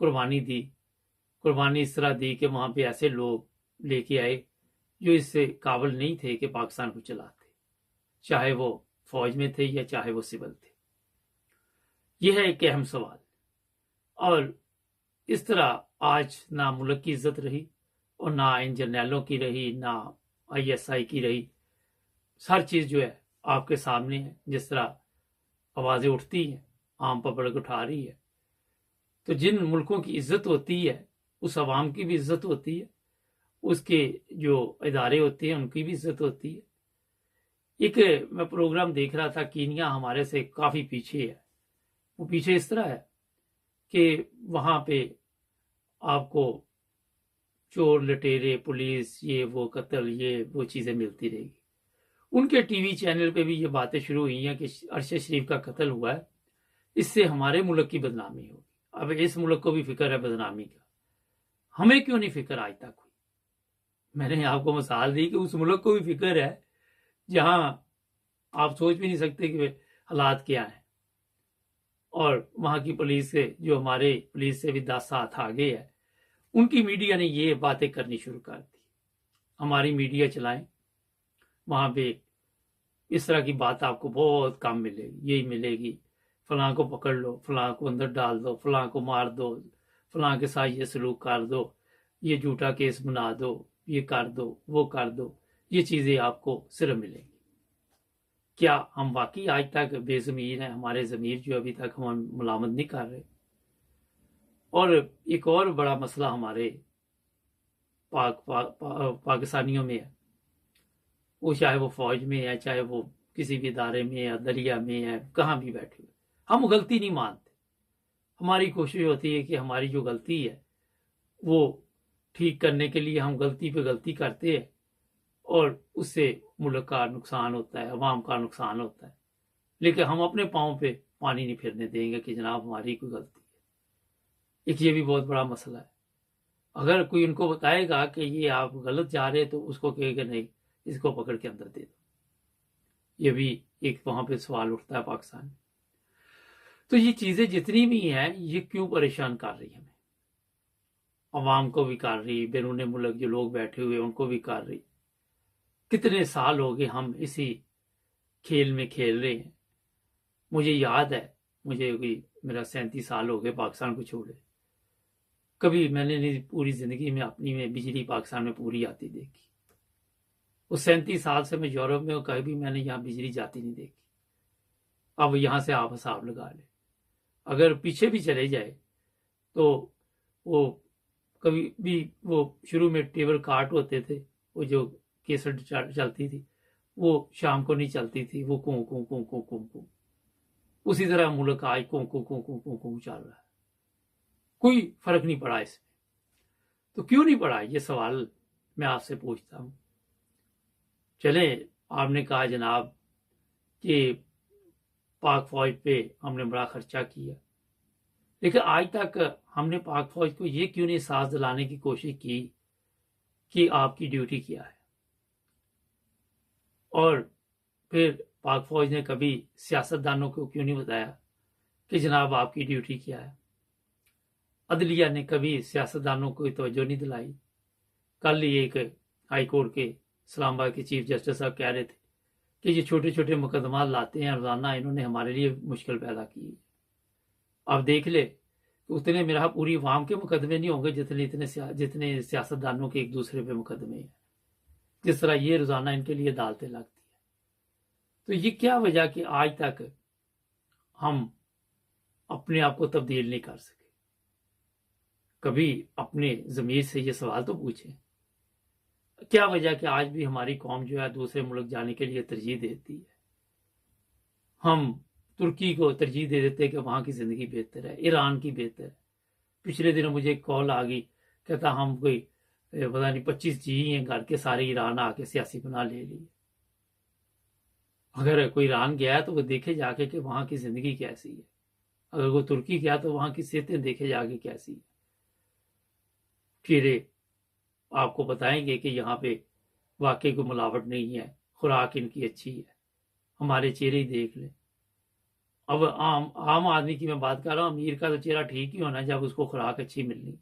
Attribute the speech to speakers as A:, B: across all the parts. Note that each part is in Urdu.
A: قربانی دی، قربانی اس طرح دی کہ وہاں پہ ایسے لوگ لے کے آئے جو اس سے قابل نہیں تھے کہ پاکستان کو چلاتے، چاہے وہ فوج میں تھے یا چاہے وہ سول تھے۔ یہ ہے ایک اہم سوال، اور اس طرح آج نہ ملک کی عزت رہی اور نہ ان جرنیلوں کی رہی، نہ ISI کی رہی۔ ہر چیز جو ہے آپ کے سامنے ہے، جس طرح آوازیں اٹھتی ہیں، عام پبلک اٹھا رہی ہے۔ تو جن ملکوں کی عزت ہوتی ہے اس عوام کی بھی عزت ہوتی ہے، اس کے جو ادارے ہوتے ہیں ان کی بھی عزت ہوتی ہے۔ ایک میں پروگرام دیکھ رہا تھا، کینیا ہمارے سے کافی پیچھے ہے۔ وہ پیچھے اس طرح ہے کہ وہاں پہ آپ کو چور لٹیرے، پولیس، یہ وہ قتل، یہ وہ چیزیں ملتی رہے گی۔ ان کے ٹی وی چینل پہ بھی یہ باتیں شروع ہوئی ہیں کہ ارشد شریف کا قتل ہوا ہے، اس سے ہمارے ملک کی بدنامی ہوگی۔ اب اس ملک کو بھی فکر ہے بدنامی کا، ہمیں کیوں نہیں فکر آج تک ہوئی؟ میں نے آپ کو مثال دی کہ اس ملک کو بھی فکر ہے جہاں آپ سوچ بھی نہیں سکتے کہ حالات کیا ہیں، اور وہاں کی پولیس سے، جو ہمارے پولیس سے بھی 10 ہاتھ آگے ہے، ان کی میڈیا نے یہ باتیں کرنی شروع کر دی۔ ہماری میڈیا چلائیں، وہاں پہ اس طرح کی بات آپ کو بہت کم ملے گی، یہی ملے گی فلاں کو پکڑ لو، فلاں کو اندر ڈال دو، فلاں کو مار دو، فلاں کے ساتھ یہ سلوک کر دو، یہ جھوٹا کیس بنا دو، یہ کر دو، وہ کر دو۔ یہ چیزیں آپ کو صرف ملیں گی۔ کیا ہم واقعی آج تک بے ضمیر ہیں؟ ہمارے ضمیر جو ابھی تک ہم ملامت نہیں کر رہے؟ اور ایک اور بڑا مسئلہ ہمارے پاکستانیوں میں ہے، وہ چاہے وہ فوج میں ہے، چاہے وہ کسی بھی ادارے میں ہے، دریا میں ہے، کہاں بھی بیٹھے ہوئے، ہم غلطی نہیں مانتے۔ ہماری کوشش ہوتی ہے کہ ہماری جو غلطی ہے وہ ٹھیک کرنے کے لیے ہم غلطی پہ غلطی کرتے ہیں، اور اس سے ملک کا نقصان ہوتا ہے، عوام کا نقصان ہوتا ہے، لیکن ہم اپنے پاؤں پہ پانی نہیں پھرنے دیں گے کہ جناب ہماری کوئی غلطی ہے۔ ایک یہ بھی بہت بڑا مسئلہ ہے۔ اگر کوئی ان کو بتائے گا کہ یہ آپ غلط جا رہے تو اس کو کہے گا نہیں، اس کو پکڑ کے اندر دے دو۔ یہ بھی ایک وہاں پہ سوال اٹھتا ہے پاکستان میں۔ تو یہ چیزیں جتنی بھی ہیں یہ کیوں پریشان کر رہی ہمیں؟ عوام کو بھی کر رہی، بیرون ملک جو لوگ بیٹھے ہوئے ان کو بھی کر رہی۔ کتنے سال ہو گئے ہم اسی کھیل میں کھیل رہے ہیں۔ مجھے یاد ہے، مجھے میرا 37 سال ہو گئے پاکستان کو چھوڑے، کبھی میں نے نہیں پوری زندگی میں اپنی میں بجلی پاکستان میں پوری آتی دیکھی۔ اس 37 سال سے میں یورپ میں ہوں، کبھی میں نے یہاں بجلی جاتی نہیں دیکھی۔ اب یہاں سے آپ حساب لگا لیں، اگر پیچھے بھی چلے جائے تو وہ کبھی بھی وہ شروع میں ٹیبل کاٹ ہوتے تھے، وہ جو کیسٹ چلتی تھی وہ شام کو نہیں چلتی تھی، وہ کوں کوں کوں کوں کوں کوں۔ اسی طرح ملک آج کوں کوں کوں کوں کوں کوں چل رہا ہے، کوئی فرق نہیں پڑا اس میں۔ تو کیوں نہیں پڑا؟ یہ سوال میں آپ سے پوچھتا ہوں۔ چلیں، آپ نے کہا جناب کہ پاک فوج پہ ہم نے بڑا خرچہ کیا، لیکن آج تک ہم نے پاک فوج کو یہ کیوں نہیں احساس دلانے کی کوشش کی کہ آپ کی ڈیوٹی کیا ہے؟ اور پھر پاک فوج نے کبھی سیاستدانوں کو کیوں نہیں بتایا کہ جناب آپ کی ڈیوٹی کیا ہے؟ عدلیہ نے کبھی سیاستدانوں کو توجہ نہیں دلائی۔ کل ہی ایک ہائی کورٹ کے اسلام آباد کے چیف جسٹس صاحب کہہ رہے تھے کہ یہ چھوٹے چھوٹے مقدمات لاتے ہیں روزانہ، انہوں نے ہمارے لیے مشکل پیدا کی ہے۔ آپ دیکھ لے کہ اتنے میرا پوری عوام کے مقدمے نہیں ہوں گے جتنے سیاستدانوں کے ایک دوسرے پہ مقدمے ہیں، جس طرح یہ روزانہ ان کے لیے عدالتیں لگتی ہیں۔ تو یہ کیا وجہ کہ آج تک ہم اپنے آپ کو تبدیل نہیں کر سکے؟ کبھی اپنے ضمیر سے یہ سوال تو پوچھیں، کیا وجہ کہ آج بھی ہماری قوم جو ہے دوسرے ملک جانے کے لیے ترجیح دیتی ہے؟ ہم ترکی کو ترجیح دے دیتے کہ وہاں کی زندگی بہتر ہے، ایران کی بہتر ہے۔ پچھلے دنوں مجھے ایک کال آ گئی، کہتا ہم کوئی پتا نہیں 25 جی ہیں گھر کے، سارے ایران آ کے سیاسی بنا لے لی۔ اگر کوئی ایران گیا ہے تو وہ دیکھے جا کے کہ وہاں کی زندگی کیسی ہے، اگر وہ ترکی گیا تو وہاں کی صحتیں دیکھے جا کے کیسی ہے۔ پھر آپ کو بتائیں گے کہ یہاں پہ واقعی کوئی ملاوٹ نہیں ہے، خوراک ان کی اچھی ہے۔ ہمارے چہرے ہی دیکھ لیں، اب عام آدمی کی میں بات کر رہا ہوں، امیر کا تو چہرہ ٹھیک ہی ہونا جب اس کو خوراک اچھی ملنی۔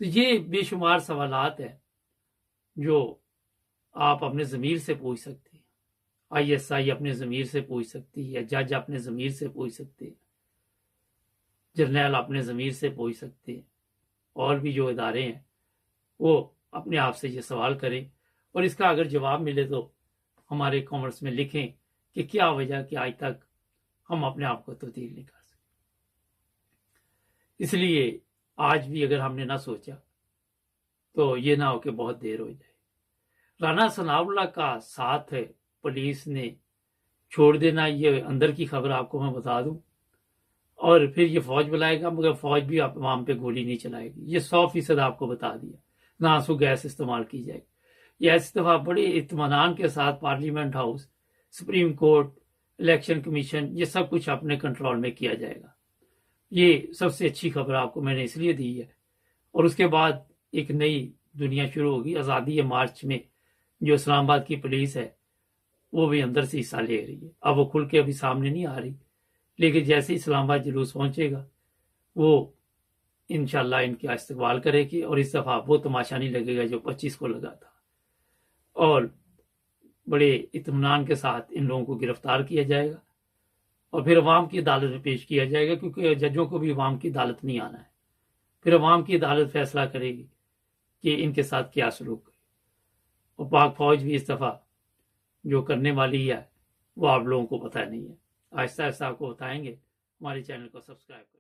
A: تو یہ بے شمار سوالات ہیں جو آپ اپنے ضمیر سے پوچھ سکتے ہیں، ISI اپنے ضمیر سے پوچھ سکتی ہے، جج اپنے ضمیر سے پوچھ سکتے ہیں، جرنیل اپنے ضمیر سے پوچھ سکتے ہیں، اور بھی جو ادارے ہیں وہ اپنے آپ سے یہ سوال کریں، اور اس کا اگر جواب ملے تو ہمارے کامنٹس میں لکھیں کہ کیا وجہ کہ آج تک ہم اپنے آپ کو تبدیل نہیں کر سکے۔ اس لیے آج بھی اگر ہم نے نہ سوچا تو یہ نہ ہو کہ بہت دیر ہو جائے۔ رانا ثناء اللہ کا ساتھ ہے پولیس نے چھوڑ دینا، یہ اندر کی خبر آپ کو میں بتا دوں، اور پھر یہ فوج بلائے گا، مگر فوج بھی عوام پہ گولی نہیں چلائے گی، یہ 100% آپ کو بتا دیا۔ نہ آنسو گیس استعمال کی جائے گی۔ یہ اس دفعہ بڑے اطمینان کے ساتھ parliament house, supreme court, election commission, یہ سب کچھ اپنے کنٹرول میں کیا جائے گا۔ یہ سب سے اچھی خبر آپ کو میں نے اس لیے دی ہے۔ اور اس کے بعد ایک نئی دنیا شروع ہوگی، آزادی مارچ میں جو اسلام آباد کی پولیس ہے وہ بھی اندر سے حصہ لے رہی ہے۔ اب وہ کھل کے ابھی سامنے نہیں آ رہی، لیکن جیسے اسلام آباد جلوس پہنچے گا وہ انشاءاللہ ان کا استقبال کرے گی، اور اس دفعہ وہ تماشا نہیں لگے گا جو 25 کو لگا تھا، اور بڑے اطمینان کے ساتھ ان لوگوں کو گرفتار کیا جائے گا، اور پھر عوام کی عدالت میں پیش کیا جائے گا، کیونکہ ججوں کو بھی عوام کی عدالت نہیں آنا ہے۔ پھر عوام کی عدالت فیصلہ کرے گی کہ ان کے ساتھ کیا سلوک کرے، اور پاک فوج بھی اس دفعہ جو کرنے والی ہے وہ آپ لوگوں کو پتہ نہیں ہے۔ آہستہ آہستہ آپ کو بتائیں گے۔ ہمارے چینل کو سبسکرائب کریں۔